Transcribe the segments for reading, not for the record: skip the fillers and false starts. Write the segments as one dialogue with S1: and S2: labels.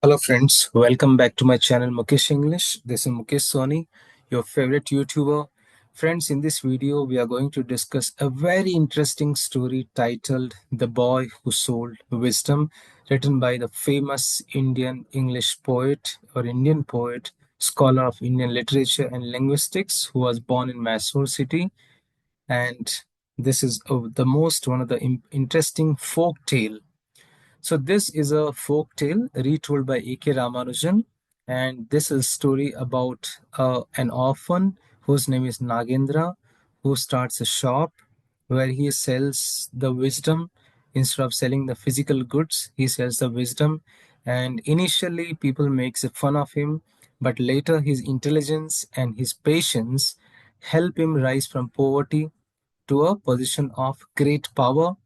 S1: Hello friends, welcome back to my channel Mukesh English. This is Mukesh Soni, your favorite YouTuber. Friends, in this video we are going to discuss a very interesting story titled The Boy Who Sold Wisdom, written by the famous Indian English poet or Indian poet, scholar of Indian literature and linguistics who was born in Mysore city. And this is the most one of the interesting folk tale. So this is a folk tale retold by A.K. Ramanujan, and this is a story about an orphan whose name is Nagendra, who starts a shop where he sells the wisdom. Instead of selling the physical goods, he sells the wisdom. And initially, people makes fun of him, but later his intelligence and his patience help him rise from poverty to a position of great power.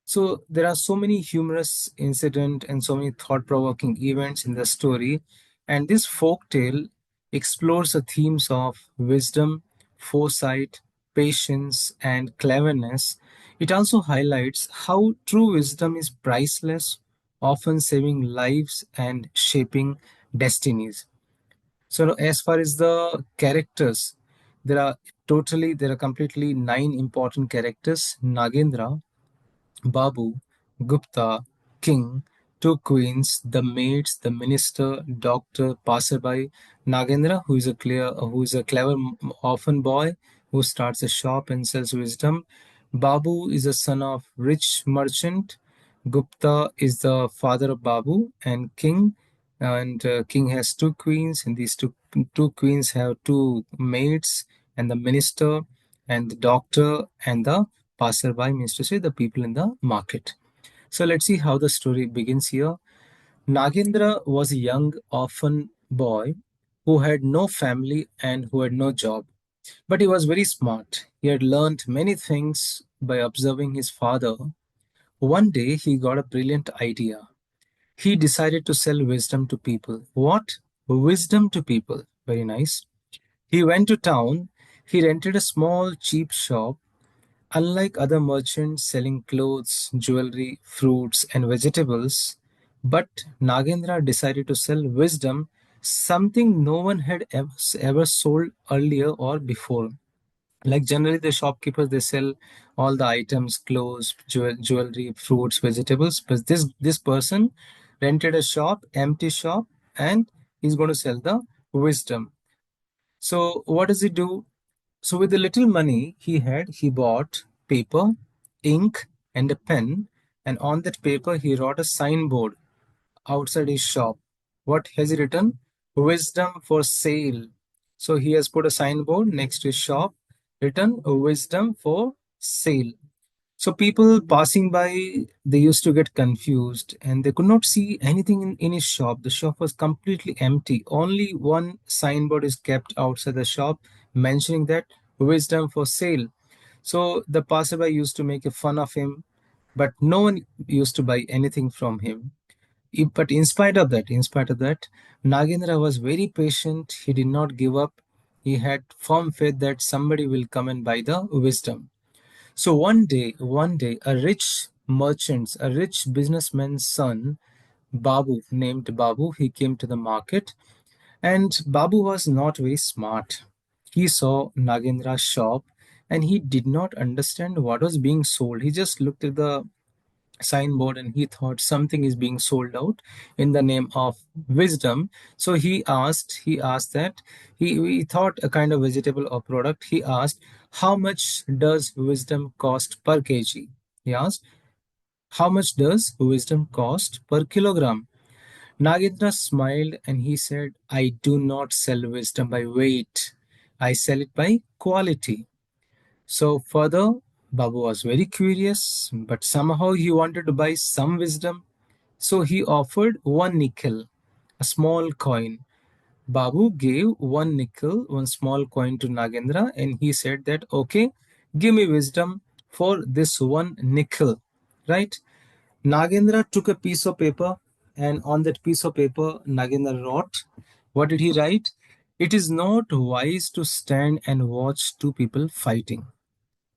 S1: So there are so many humorous incident and so many thought-provoking events in the story, and this folk tale explores the themes of wisdom, foresight, patience, and cleverness. It also highlights how true wisdom is priceless, often saving lives and shaping destinies. So as far as the characters, there are completely nine important characters. Nagendra, Babu, Gupta, king, two queens, the maids, the minister, doctor, passerby, Nagendra, who is a clever orphan boy who starts a shop and sells wisdom. Babu is the son of rich merchant. Gupta is the father of Babu and king. And king has two queens, and these two queens have two maids, and the minister, and the doctor, and the passerby means to say the people in the market. So let's see how the story begins here. Nagendra was a young orphan boy who had no family and who had no job. But he was very smart. He had learned many things by observing his father. One day he got a brilliant idea. He decided to sell wisdom to people. What? Wisdom to people. Very nice. He went to town. He rented a small, cheap shop. Unlike other merchants selling clothes, jewelry, fruits, and vegetables, but Nagendra decided to sell wisdom, something no one had ever sold earlier or before. Like generally, the shopkeepers they sell all the items, clothes, jewelry, fruits, vegetables. But this person rented a shop, empty shop, and he's going to sell the wisdom. So what does he do? So with the little money he had, he bought paper, ink, and a pen, and on that paper he wrote a signboard outside his shop. What has he written? Wisdom for sale. So he has put a signboard next to his shop, written wisdom for sale. So people passing by, they used to get confused and they could not see anything in his shop. The shop was completely empty. Only one signboard is kept outside the shop mentioning that wisdom for sale. So the passerby used to make a fun of him, but no one used to buy anything from him. But in spite of that, Nagendra was very patient. He did not give up. He had firm faith that somebody will come and buy the wisdom. So one day, a rich businessman's son, named Babu, he came to the market, and Babu was not very smart. He saw Nagendra's shop, and he did not understand what was being sold. He just looked at the signboard and he thought something is being sold out in the name of wisdom. So he asked that he thought a kind of vegetable or product. He asked, how much does wisdom cost per kg? He asked, how much does wisdom cost per kilogram? Nagendra smiled and he said, I do not sell wisdom by weight, I sell it by quality. So further, Babu was very curious, but somehow he wanted to buy some wisdom. So he offered one nickel, a small coin. Babu gave one nickel, one small coin to Nagendra, and he said that, okay, give me wisdom for this one nickel, right? Nagendra took a piece of paper, and on that piece of paper, Nagendra wrote, what did he write? It is not wise to stand and watch two people fighting.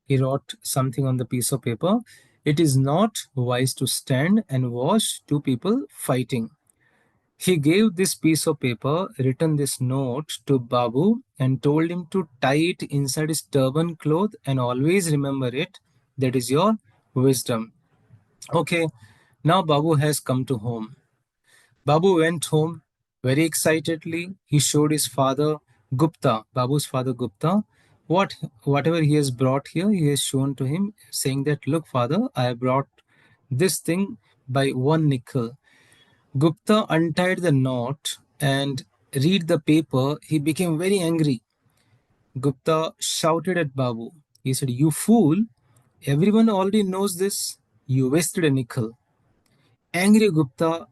S1: He wrote something on the piece of paper. It is not wise to stand and watch two people fighting. He gave this piece of paper, written this note to Babu, and told him to tie it inside his turban cloth and always remember it. That is your wisdom. Okay, now Babu has come to home. Babu went home very excitedly. He showed his father Gupta, Babu's father Gupta, what whatever he has brought here, he has shown to him, saying that, look, father, I have brought this thing by 1 nickel. Gupta untied the knot and read the paper. He became very angry. Gupta shouted at Babu. He said, you fool, everyone already knows this. You wasted a nickel. Angry Gupta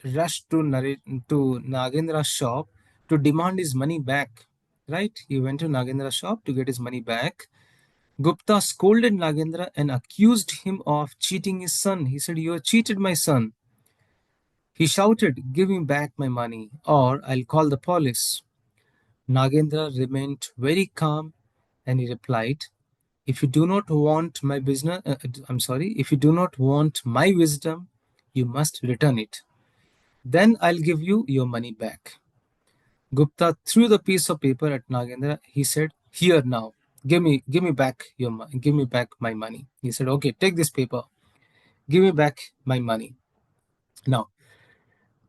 S1: rushed to Nagendra's shop to demand his money back. Right? He went to Nagendra's shop to get his money back. Gupta scolded Nagendra and accused him of cheating his son. He said, you have cheated my son. He shouted, give me back my money or I'll call the police. Nagendra remained very calm and he replied, if you do not want my business, if you do not want my wisdom, you must return it. Then I'll give you your money back. Gupta threw the piece of paper at Nagendra. He said, here now, give me back give me back my money. He said, okay, take this paper, give me back my money. Now,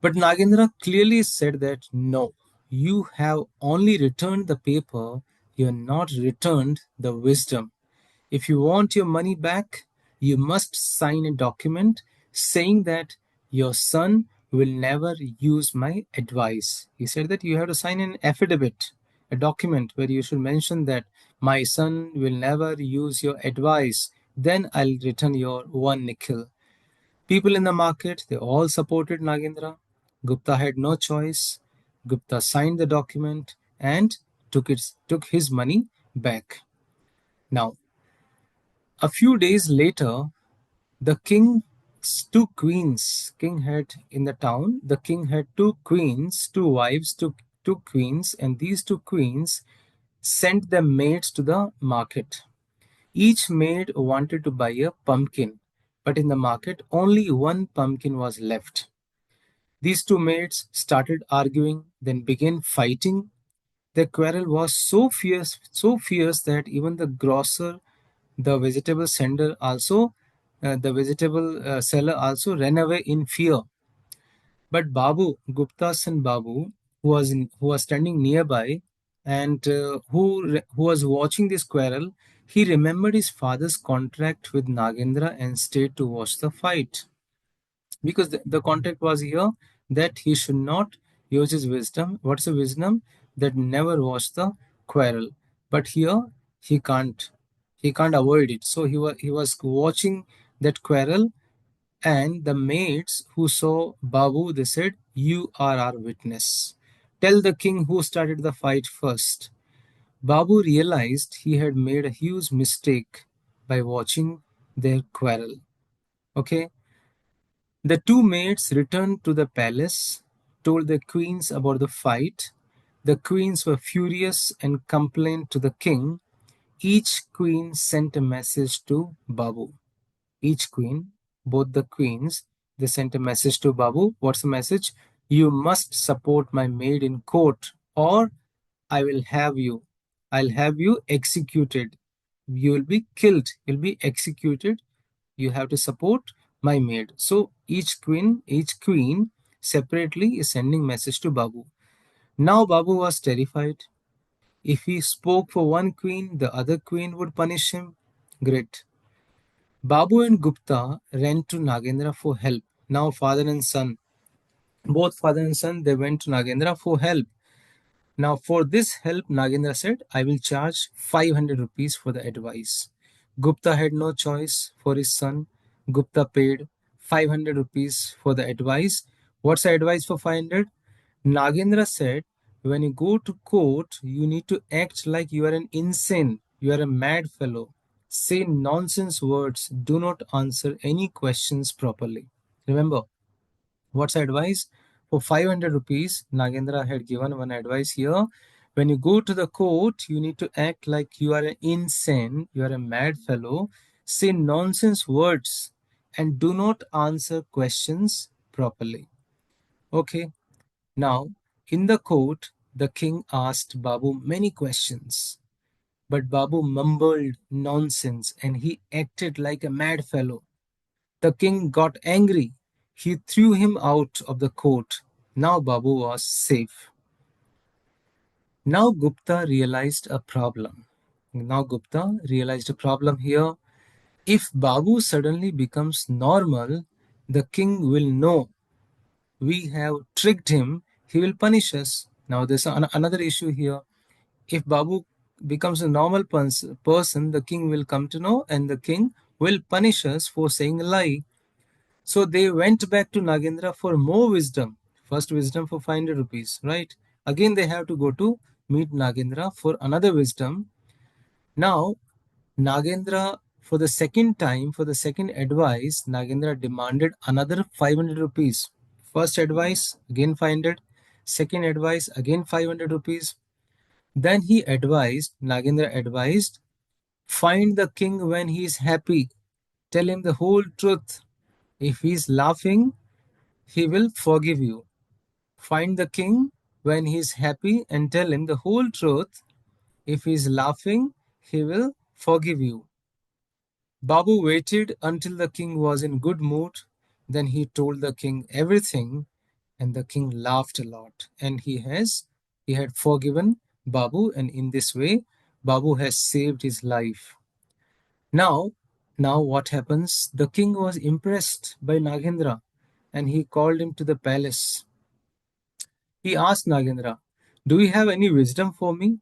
S1: but Nagendra clearly said that no, you have only returned the paper, you have not returned the wisdom. If you want your money back, you must sign a document saying that your son will never use my advice. He said that you have to sign an affidavit, a document where you should mention that my son will never use your advice. Then I'll return your 1 nickel. People in the market, they all supported Nagendra. Gupta had no choice. Gupta signed the document and took his money back. Now, a few days later, the king's two queens, king had in the town, the king had two queens, two wives, two queens, and these two queens sent their maids to the market. Each maid wanted to buy a pumpkin, but in the market only one pumpkin was left. These two maids started arguing, then began fighting. Their quarrel was so fierce that even the grocer, the vegetable sender also, the vegetable seller also ran away in fear. But Babu, Gupta's son Babu, who was standing nearby and who was watching this quarrel, he remembered his father's contract with Nagendra and stayed to watch the fight because the contract was here that he should not use his wisdom. What's the wisdom? That never watch the quarrel. But here he can't he can't avoid it. So he was watching that quarrel, and the maids who saw Babu, they said, you are our witness. Tell the king who started the fight first. Babu realized he had made a huge mistake by watching their quarrel. Okay, the two maids returned to the palace, told the queens about the fight. The queens were furious and complained to the king. Each queen sent a message to Babu. Each queen, both the queens, they sent a message to Babu. What's the message? You must support my maid in court, or I will have you. I'll have you executed. You will be killed. You'll be executed. You have to support my maid. So each queen separately is sending message to Babu. Now Babu was terrified. If he spoke for one queen, the other queen would punish him. Great. Babu and Gupta ran to Nagendra for help. Now father and son, both father and son, they went to Nagendra for help. Now, for this help, Nagendra said, I will charge 500 rupees for the advice. Gupta had no choice for his son. Gupta paid 500 rupees for the advice. What's the advice for 500? Nagendra said, when you go to court, you need to act like you are an insane, you are a mad fellow. Say nonsense words, do not answer any questions properly. Remember, what's the advice? For 500 rupees, Nagendra had given one advice here. When you go to the court, you need to act like you are an insane, you are a mad fellow, say nonsense words, and do not answer questions properly. Okay. Now, in the court, the king asked Babu many questions, but Babu mumbled nonsense and he acted like a mad fellow. The king got angry. He threw him out of the court. Now Babu was safe. Now Gupta realized a problem. Now Gupta realized a problem here. If Babu suddenly becomes normal, the king will know we have tricked him. He will punish us. Now there's another issue here. If Babu becomes a normal person, the king will come to know and the king will punish us for saying a lie. So they went back to Nagendra for more wisdom. First wisdom for 500 rupees, right? Again, they have to go to meet Nagendra for another wisdom. Now, Nagendra, for the second time, for the second advice, Nagendra demanded another 500 rupees. First advice, again 500. Second advice, again 500 rupees. Then Nagendra advised, find the king when he is happy. Tell him the whole truth. If he is laughing, he will forgive you. Find the king when he is happy and tell him the whole truth. If he is laughing, he will forgive you. Babu waited until the king was in good mood. Then he told the king everything, and the king laughed a lot. And he had forgiven Babu, and in this way, Babu has saved his life. Now, now what happens? The king was impressed by Nagendra, and he called him to the palace. He asked Nagendra, do you have any wisdom for me?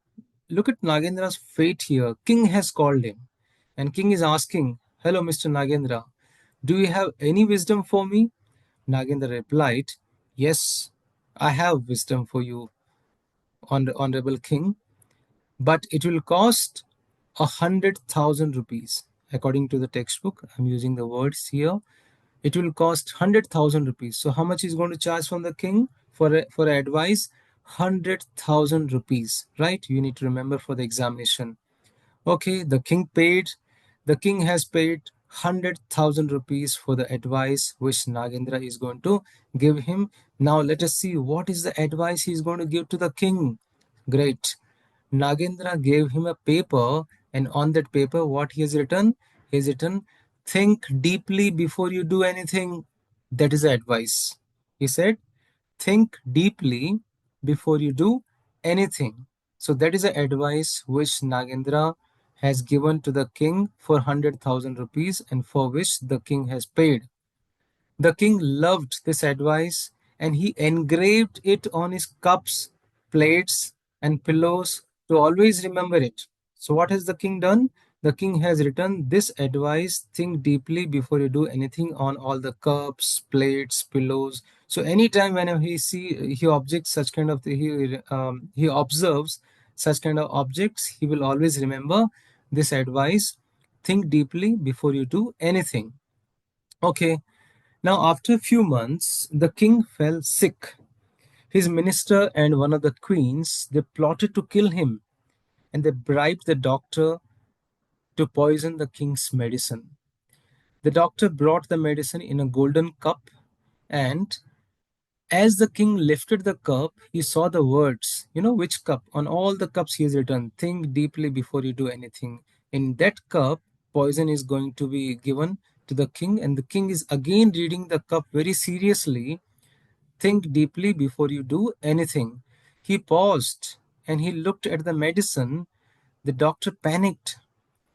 S1: Look at Nagendra's fate here. King has called him. And King is asking, hello, Mr. Nagendra, do you have any wisdom for me? Nagendra replied, yes, I have wisdom for you, Honorable King, but it will cost 100,000 rupees. According to the textbook, I'm using the words here. It will cost 100,000 rupees. So how much is going to charge from the king for advice? 100,000 rupees, right? You need to remember for the examination. Okay, the king has paid 100,000 rupees for the advice which Nagendra is going to give him. Now let us see what is the advice he is going to give to the king. Great. Nagendra gave him a paper, and on that paper, what he has written? He has written, think deeply before you do anything. That is the advice. He said, think deeply before you do anything. So that is the advice which Nagendra has given to the king for 100,000 rupees and for which the king has paid. The king loved this advice and he engraved it on his cups, plates, and pillows to always remember it. So, what has the king done? The king has written this advice, think deeply before you do anything, on all the cups, plates, pillows. So, anytime whenever he objects such kind of he observes such kind of objects, he will always remember this advice, think deeply before you do anything. Okay, now, after a few months, the king fell sick. His minister and one of the queens, they plotted to kill him, and they bribed the doctor to poison the king's medicine. The doctor brought the medicine in a golden cup, and as the king lifted the cup, he saw the words. You know which cup? On all the cups he has written, think deeply before you do anything. In that cup, poison is going to be given to the king, and the king is again reading the cup very seriously. Think deeply before you do anything. He paused and he looked at the medicine. The doctor panicked,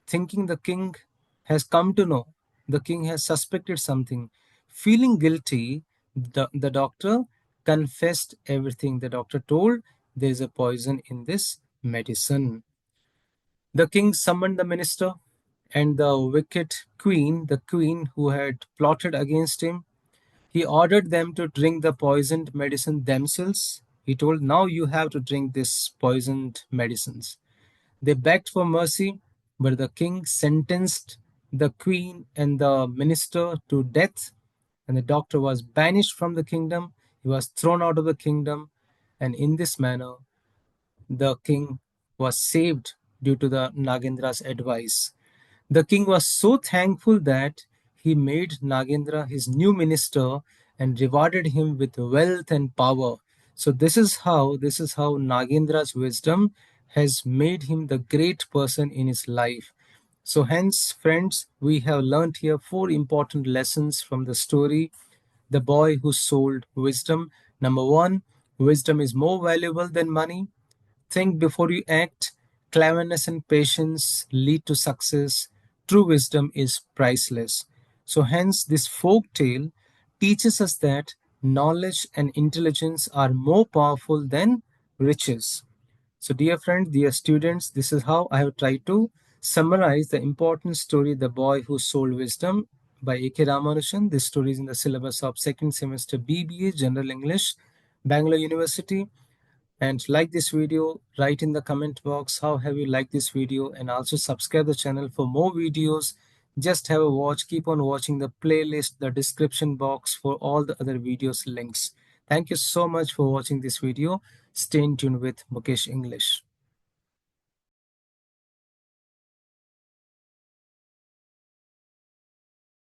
S1: thinking the king has come to know. The king has suspected something. Feeling guilty, the doctor confessed everything. The doctor told there is a poison in this medicine. The king summoned the minister and the wicked queen, the queen who had plotted against him. He ordered them to drink the poisoned medicine themselves. He told, now you have to drink this poisoned medicines. They begged for mercy, but the king sentenced the queen and the minister to death, and the doctor was banished from the kingdom. He was thrown out of the kingdom, and in this manner, the king was saved due to the Nagendra's advice. The king was so thankful that he made Nagendra his new minister and rewarded him with wealth and power. So this is how Nagendra's wisdom has made him the great person in his life. So hence, friends, we have learned here four important lessons from the story, The Boy Who Sold Wisdom. Number one, wisdom is more valuable than money. Think before you act. Cleverness and patience lead to success. True wisdom is priceless. So, hence, this folk tale teaches us that knowledge and intelligence are more powerful than riches. So, dear friends, dear students, this is how I have tried to summarize the important story, The Boy Who Sold Wisdom by A.K. Ramanujan. This story is in the syllabus of second semester BBA General English, Bangalore University. And like this video, write in the comment box how have you liked this video, and also subscribe the channel for more videos. Just have a watch, keep on watching the playlist, the description box for all the other videos links. Thank you so much for watching this video. Stay in tune with Mukesh English.